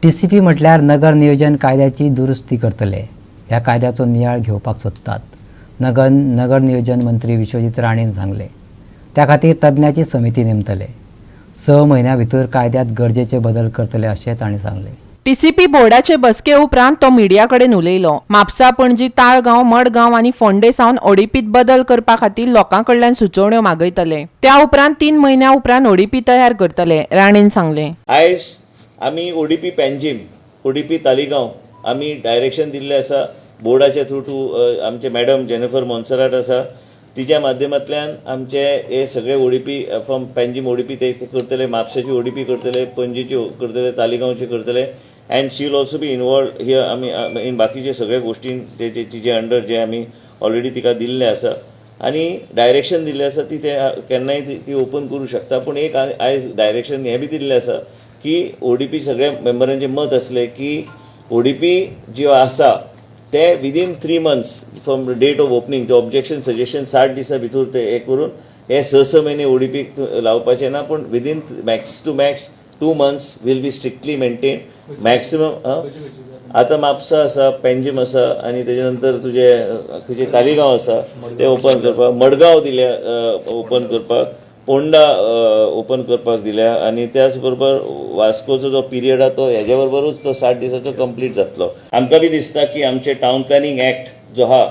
TCP म्हटल्यार नगर नियोजन कायद्याची दुरुस्ती करतले. ह्या कायद्याचो नियाळ घेवपाक सोदतात. नगर नियोजन मंत्री विश्वजीत राणेन सांगले. त्या खातीर तज्ञाची समिती नेमतले. 6 म्हयन्या भितर कायद्यात गरजेचे बदल करतले अशें तांणी सांगले. TCP बोर्डाचे बसके उपरांत तो मिडिया कडेन उलयलो. म्हापसा, पणजी, ताळगांव, मडगांव आनी फोंडे सावन ओडीपीत बदल करपा खातीर लोकां कडल्यान सुचोवण्यो मागयतले. त्या उपरांत 3 म्हयन्या उपरांत ओडीपी तयार करतले, राणेन सांगले. आयज आमी ओडीपी पेंजीम, ओडीपी तालिगांव आमी डायरेक्शन दिल्ले आसा बोर्डाच्या थ्रू टू आमचे मॅडम जेनिफर मोन्सराट आसा, तिच्या माध्यमांतल्यान आमचे हे सगळे ओडीपी फ्रॉम पेंजीम ओडीपी ते करतले, म्हापशाची ओडीपी करतले, पणजीची करतले, तालिगांवची करतले. And she will also be involve here आमी इन बाकीचे सगळे गोष्टीन तिचे अंडर जे आमी ऑलरेडी तिका दिल्ले आसा आनी डायरेक्शन दिल्लें आसा ती केन्नाय ती ओपन करूं शकता. पूण एक आयज डायरेक्शन हें बी दिल्लें आसा की ओडीपी सगळ्या मेंबरांचें मत असलें की ओडीपी ज्यो आसा ते within 3 months from date of opening ते ऑब्जेक्शन सजेशन 60 दिसां भितर ते हे करून हे 6 म्हयने ओडीपी लावपाचे ना, पूण within max to max 2 months will be strictly maintain. Maximum आतां म्हापसा आसा, पेंजीम आसा आनी तेजे नंतर तुजे तालिगांव आसा ते ओपन करपाक, मडगांव दिल्या ओपन करपाक, पोंडा ओपन करपाक दिल्या आनी त्याच बरोबर वास्कोचो जो पिरियड आसा तो हेजे बरोबरूच तो 60 दिसाचो कंप्लीट जातलो. आमकां बी दिसता की आमचे टावन प्लॅनिंग एक्ट जो आहा,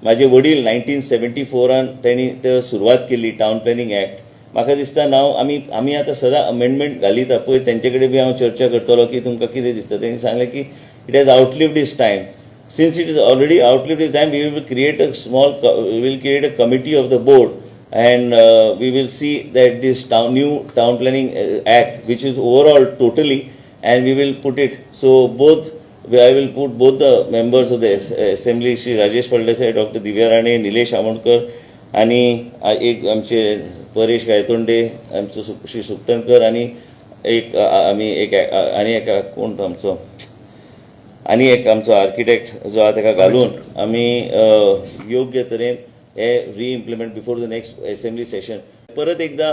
म्हाजे वडील 1974 त्यांनी ते सुरवात केल्ली टावन प्लॅनिंग एक्ट. म्हाका दिसता नाव आमी आतां सदां अमेंडमेंट घालीता पळय तेंचे कडेन बी हांव चर्चा करतलो की तुमकां कितें दिसता. तेणी सांगलें की it has outlived its time. Since it is already outlived its time, we will create a committee of the board and we will see that this new town planning act, which is overall totally, and we will put it. So I will put both the members of the assembly, Shri Rajesh Faldesai, Dr. Divya Rane, Nilesh Amonkar, आणि एक आमचे परेश गायतोंडे, आमचे श्री सुक्तनकर आणि एक आम्ही एक कोण आमचो आणि एक आमचो आर्किटेक्ट जो आहा ताका घालून आम्ही योग्य तरेन हे reimplement before the next assembly session. परत एकदा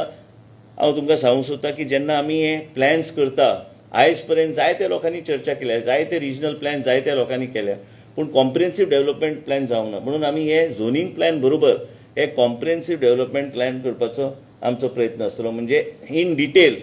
हांव तुमकां सांगूंक सोदता की जेन्ना आमी हे प्लॅन्स करता, आयज पर्यंत जायत्या लोकांनी चर्चा केल्या, जायते रिजनल प्लॅन जायत्या लोकांनी केल्या, पूण कॉम्प्रिहेन्सीव डेव्हलपमेंट प्लॅन जावंक ना. म्हणून आमी हे झोनींग प्लॅन बरोबर हे कॉम्प्रिहेन्सीव डेव्हलपमेंट प्लॅन करपाचो आमचो प्रयत्न आसतलो. म्हणजे इन डिटेल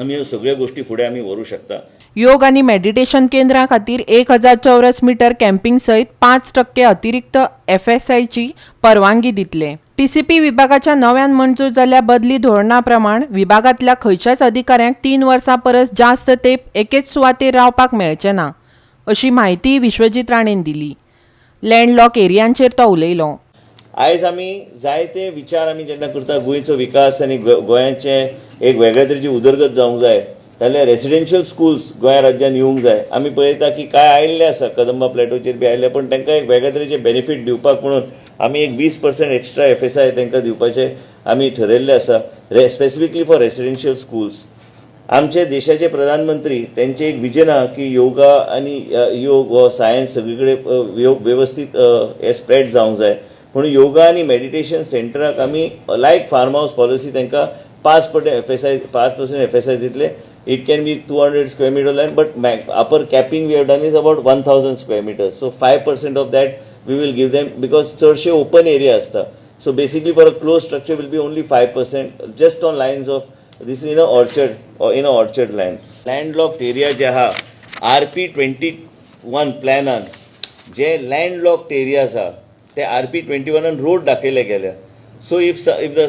आमी ह्यो सगळ्यो गोष्टी फुडें आमी व्हरूंक शकता. योग आनी मेडिटेशन केंद्रा खातीर 1000 चौरस मीटर कॅम्पिंग सयत 5% अतिरिक्त FSIची परवानगी दितले. TCP विभागाच्या नव्यान मंजूर जाल्ल्या बदली धोरणा प्रमाण विभागांतल्या खंयच्याच अधिकाऱ्यांक 3 वर्सां परस जास्त तेंप एकेच सुवातेर रावपाक मेळचें ना, अशी म्हायती विश्वजीत राणेन दिली. लँडलॉक एरियांचेर तो उलयलो. आयज आमी जायते विचार आमी जेन्ना करता गोंयचो विकास आनी गोंयाचे एक वेगळ्या तरेची उदरगत जावंक जाय जाल्यार रेसिडेन्शियल स्कूल्स गोंया राज्यात येवंक जाय. आमी पळयता की काय आयिल्ले आसा, कदंबा प्लॅटोचेर बी आयिल्ले, पण तांकां एक वेगळ्या तरेचे बेनिफीट दिवपाक म्हणून आमी एक 20% एक्स्ट्रा FSI तांकां दिवपाचे आमी ठरयल्ले आसा, स्पेसिफिकली फॉर रेसिडेन्शियल स्कूल्स. आमचे देशाचे प्रधानमंत्री त्यांचे एक विजन आहा की योगा आणि योग व सायन्स सगळीकडे व्यवस्थित हे स्प्रेड जावंक जाय. म्हणून योगा आणि मेडिटेशन सेंटराक आमी लायक फार्म हाऊस पॉलिसी तांकां 5% FSI दितले. It can be 200 square meter land, but upper capping we have done is about 1000 square meters. So 5% of that we will give them because चडशे open area असता. So basically for a closed structure will be only 5% just on lines of this in a orchard or in a orchard land. Landlocked area जे हा RP21 प्लॅनान जे landlocked areas हा ते RP21 road दाखयले गेल्या. So if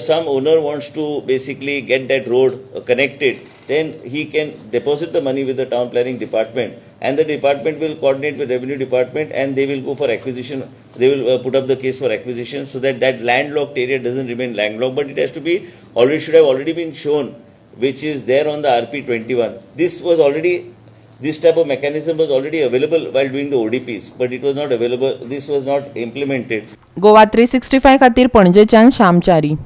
some owner wants to basically get that road connected, then he can deposit the money with the town planning department, and the department will coordinate with revenue department, and they will go for acquisition. They will put up the case for acquisition so that landlocked area doesn't remain landlocked, but it has to be should have already been shown, which is there on the RP21. This type of mechanism was already available while doing the ODPs, but it was not available. This was not implemented. Goa 365 खातीर पणजेच्यान श्यामचारी.